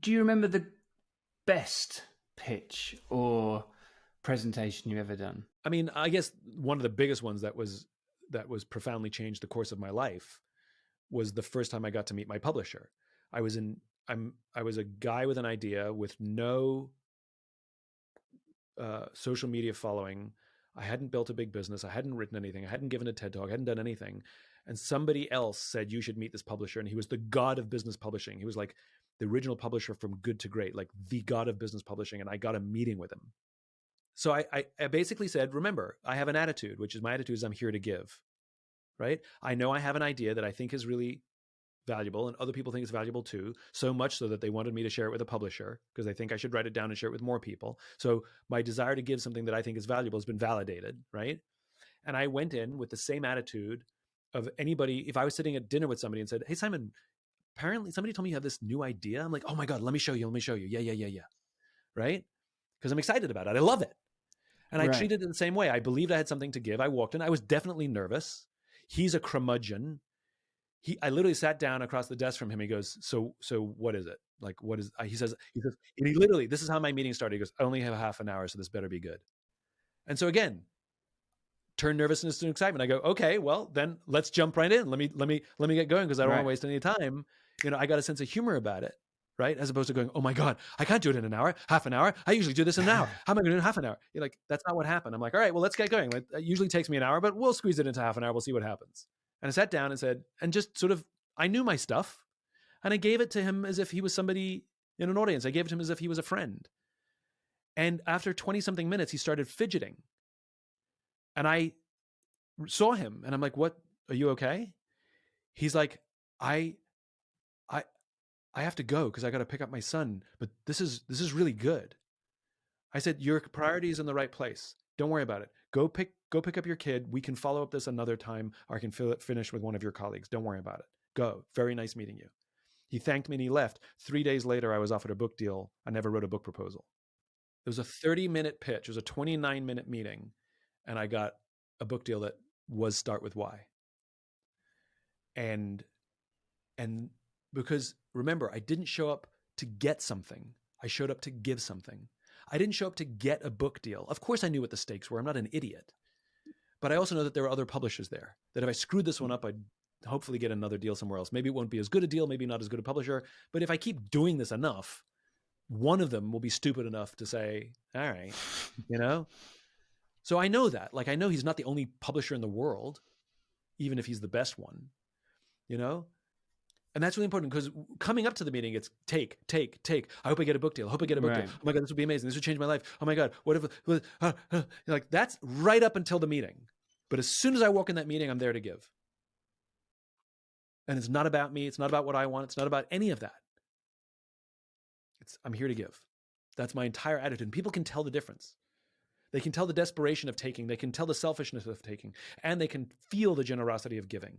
Do you remember the best pitch or presentation you've ever done? I mean, I guess one of the biggest ones that was profoundly changed the course of my life was the first time I got to meet my publisher. I was a guy with an idea with no social media following. I hadn't built a big business. I hadn't written anything. I hadn't given a TED talk. I hadn't done anything. And somebody else said, you should meet this publisher. And he was the god of business publishing. He was like the original publisher from Good to Great, like the god of business publishing. And I got a meeting with him. So I basically said, remember, I have an attitude, which is my attitude is I'm here to give, right? I know I have an idea that I think is really valuable and other people think it's valuable too, so much so that they wanted me to share it with a publisher because they think I should write it down and share it with more people. So my desire to give something that I think is valuable has been validated, right? And I went in with the same attitude of anybody. If I was sitting at dinner with somebody and said, hey, Simon, apparently somebody told me you have this new idea. I'm like, oh my God, let me show you. Yeah. Right? Because I'm excited about it. I love it. And I treated it the same way. I believed I had something to give. I walked in. I was definitely nervous. He's a curmudgeon. I literally sat down across the desk from him. He goes, so what is it? Like, what is, he says, and he literally, this is how my meeting started. He goes, I only have half an hour, so this better be good. And so again, turn nervousness to excitement. I go, okay, well then let's jump right in. Let me get going because I don't want to waste any time. I got a sense of humor about it, right? As opposed to going, oh my God, I can't do it in an hour, half an hour. I usually do this in an hour. How am I going to do it in half an hour? You're like, that's not what happened. I'm like, all right, well, let's get going. It usually takes me an hour, but we'll squeeze it into half an hour. We'll see what happens. And I sat down and said, and just sort of, I knew my stuff and I gave it to him as if he was somebody in an audience. I gave it to him as if he was a friend. And after 20 something minutes, he started fidgeting. And I saw him and I'm like, what, are you okay? He's like, I have to go because I got to pick up my son, but this is really good. I said, your priority is in the right place. Don't worry about it. Go pick up your kid. We can follow up this another time, or I can finish with one of your colleagues. Don't worry about it. Go. Very nice meeting you. He thanked me and he left. 3 days later, I was offered a book deal. I never wrote a book proposal. It was a 30-minute pitch. It was a 29-minute meeting. And I got a book deal that was Start With Why. And because remember, I didn't show up to get something. I showed up to give something. I didn't show up to get a book deal. Of course, I knew what the stakes were. I'm not an idiot. But I also know that there were other publishers there, that if I screwed this one up, I'd hopefully get another deal somewhere else. Maybe it won't be as good a deal, maybe not as good a publisher. But if I keep doing this enough, one of them will be stupid enough to say, all right, So I know that. Like, I know he's not the only publisher in the world, even if he's the best one, And that's really important because coming up to the meeting, it's take. I hope I get a book deal. I hope I get a book deal. Oh my God, this would be amazing. This would change my life. Oh my God, what if, like that's right up until the meeting. But as soon as I walk in that meeting, I'm there to give. And it's not about me. It's not about what I want. It's not about any of that. I'm here to give. That's my entire attitude. And people can tell the difference. They can tell the desperation of taking. They can tell the selfishness of taking. And they can feel the generosity of giving.